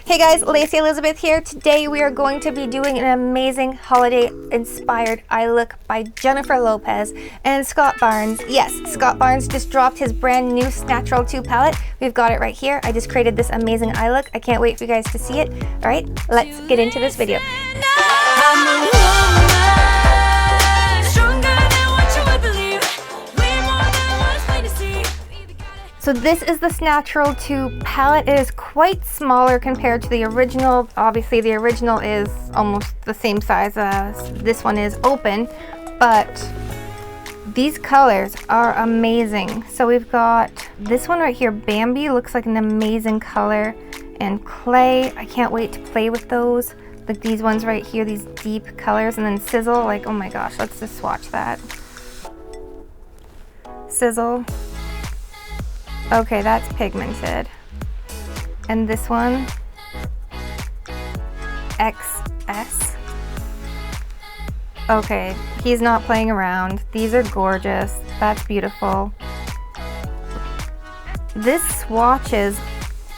Hey guys, Lacey Elizabeth here. Today we are going to be doing an amazing holiday inspired eye look by Jennifer Lopez and Scott Barnes. Yes, Scott Barnes just dropped his brand new Snatural 2 palette. We've got it right here. I just created this amazing eye look. I can't wait for you guys to see it. All right, let's get into this video. So this is the Snatural 2 palette. It is quite smaller compared to the original. Obviously the original is almost the same size as this one is open, but these colors are amazing. So we've got this one right here, Bambi, looks like an amazing color, and Clay. I can't wait to play with those. Like these ones right here, these deep colors, and then Sizzle, like oh my gosh, let's just swatch that. Sizzle. Okay, that's pigmented. And this one, XS. Okay, he's not playing around. These are gorgeous. That's beautiful. This swatches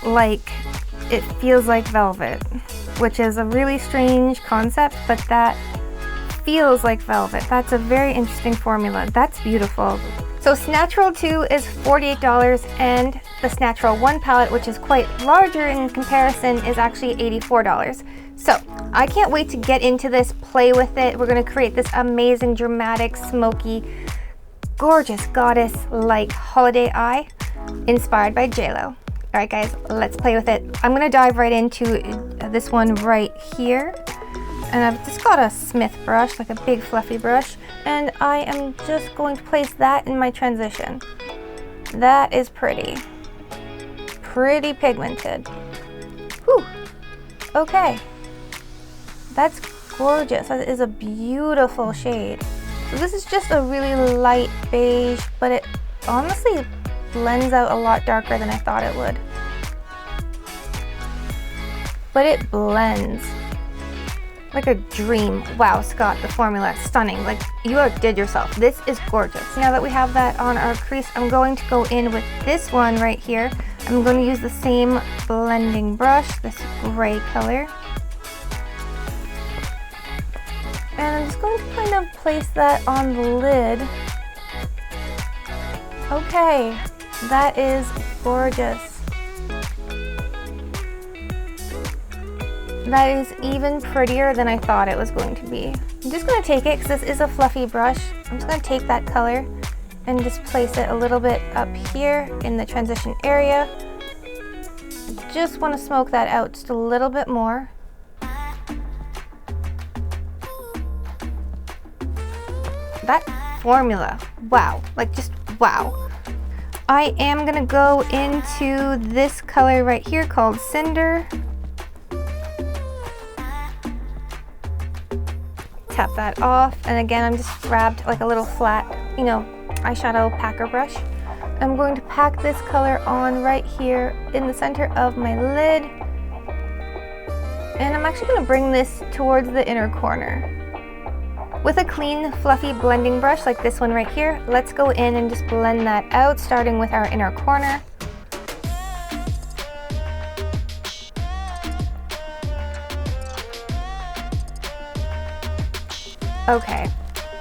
like it feels like velvet, which is a really strange concept, but that feels like velvet. That's a very interesting formula. That's beautiful. So Snatural 2 is $48 and the Snatural 1 palette, which is quite larger in comparison, is actually $84. So I can't wait to get into this, play with it. We're going to create this amazing, dramatic, smoky, gorgeous goddess-like holiday eye inspired by JLo. Alright guys, let's play with it. I'm going to dive right into this one right here. And I've just got a Smith brush, like a big fluffy brush, and I am just going to place that in my transition. That is pretty pigmented. Whew. Okay, that's gorgeous. That is a beautiful shade. So this is just a really light beige, but it honestly blends out a lot darker than I thought it would. But it blends like a dream. Wow, Scott, the formula is stunning. Like, you outdid yourself. This is gorgeous. Now that we have that on our crease, I'm going to go in with this one right here. I'm going to use the same blending brush, this gray color. And I'm just going to kind of place that on the lid. Okay, that is gorgeous. That is even prettier than I thought it was going to be. I'm just going to take it, because this is a fluffy brush. I'm just going to take that color and just place it a little bit up here in the transition area. Just want to smoke that out just a little bit more. That formula, wow, like just wow. I am going to go into this color right here called Cinder. Tap that off, and again I'm just grabbed like a little flat, you know, eyeshadow packer brush. I'm going to pack this color on right here in the center of my lid, and I'm actually going to bring this towards the inner corner. With a clean fluffy blending brush like this one right here, let's go in and just blend that out, starting with our inner corner. Okay,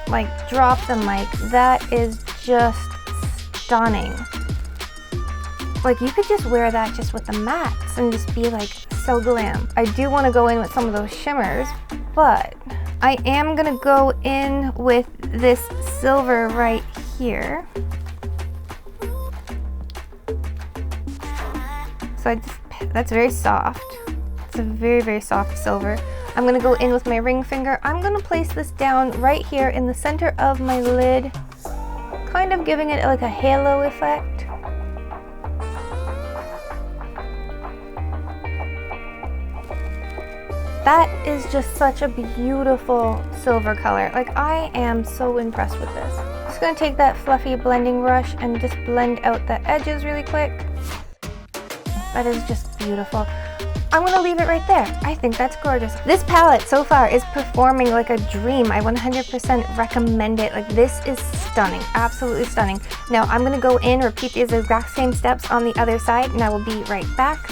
like drop the mic. That is just stunning. Like you could just wear that just with the mattes and just be like so glam. I do want to go in with some of those shimmers, but I am gonna go in with this silver right here. So that's very soft. It's a very, very soft silver. I'm going to go in with my ring finger. I'm going to place this down right here in the center of my lid, kind of giving it like a halo effect. That is just such a beautiful silver color. Like, I am so impressed with this. I'm just going to take that fluffy blending brush and just blend out the edges really quick. That is just beautiful. I'm going to leave it right there. I think that's gorgeous. This palette so far is performing like a dream. I 100% recommend it. Like, this is stunning, absolutely stunning. Now I'm going to go in, repeat these exact same steps on the other side, and I will be right back.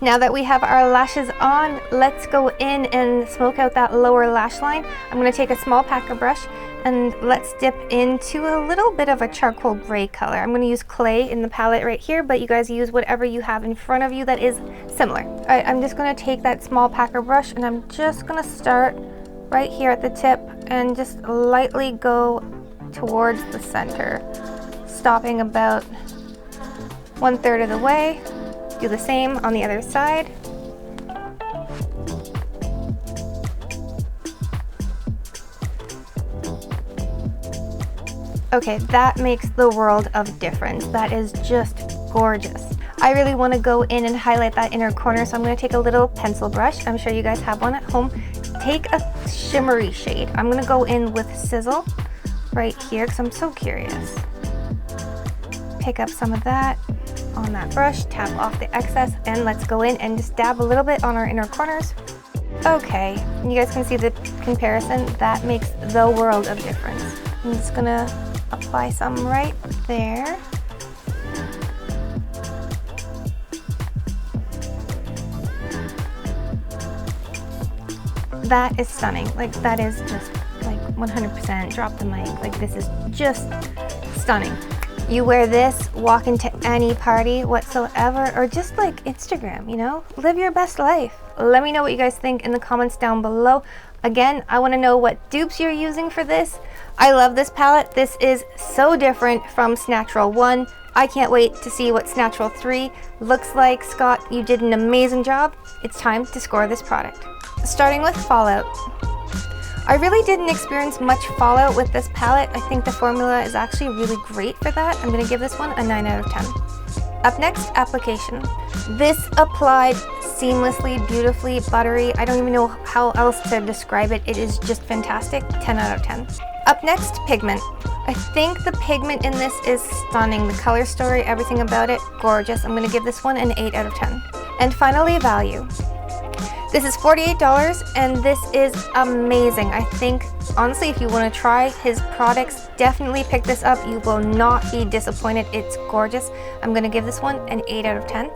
Now that we have our lashes on, let's go in and smoke out that lower lash line. I'm going to take a small packer brush and let's dip into a little bit of a charcoal gray color. I'm going to use clay in the palette right here, but you guys use whatever you have in front of you that is similar. All right, I'm just going to take that small packer brush and I'm just going to start right here at the tip and just lightly go towards the center, stopping about 1/3 of the way. Do the same on the other side. Okay, that makes the world of difference. That is just gorgeous. I really want to go in and highlight that inner corner, so I'm going to take a little pencil brush. I'm sure you guys have one at home. Take a shimmery shade. I'm going to go in with Sizzle right here because I'm so curious. Pick up some of that on that brush, tap off the excess, and let's go in and just dab a little bit on our inner corners. Okay, you guys can see the comparison. That makes the world of difference. I'm just gonna apply some right there. That is stunning. Like, that is just like 100% drop the mic. Like, this is just stunning. You wear this, walk into any party whatsoever, or just like Instagram, you know? Live your best life. Let me know what you guys think in the comments down below. Again, I want to know what dupes you're using for this. I love this palette. This is so different from Snatural 1. I can't wait to see what Snatural 3 looks like. Scott, you did an amazing job. It's time to score this product. Starting with fallout. I really didn't experience much fallout with this palette. I think the formula is actually really great for that. I'm going to give this one a 9 out of 10. Up next, application. This applied seamlessly, beautifully, buttery. I don't even know how else to describe it. It is just fantastic. 10 out of 10. Up next, pigment. I think the pigment in this is stunning. The color story, everything about it, gorgeous. I'm going to give this one an 8 out of 10. And finally, value. This is $48 and this is amazing. I think, honestly, if you want to try his products, definitely pick this up. You will not be disappointed. It's gorgeous. I'm going to give this one an 8 out of 10.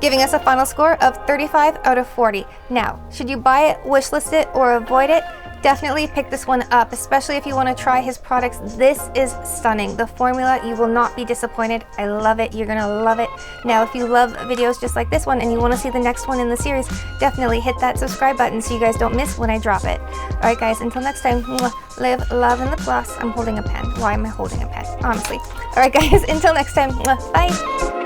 Giving us a final score of 35 out of 40. Now, should you buy it, wishlist it, or avoid it? Definitely pick this one up, especially if you want to try his products. This is stunning. The formula, you will not be disappointed. I love it. You're gonna love it. Now, if you love videos just like this one and you want to see the next one in the series, definitely hit that subscribe button so you guys don't miss when I drop it. Alright guys, until next time, live, love, and lip gloss. I'm holding a pen. Why am I holding a pen? Honestly. Alright guys, until next time, bye!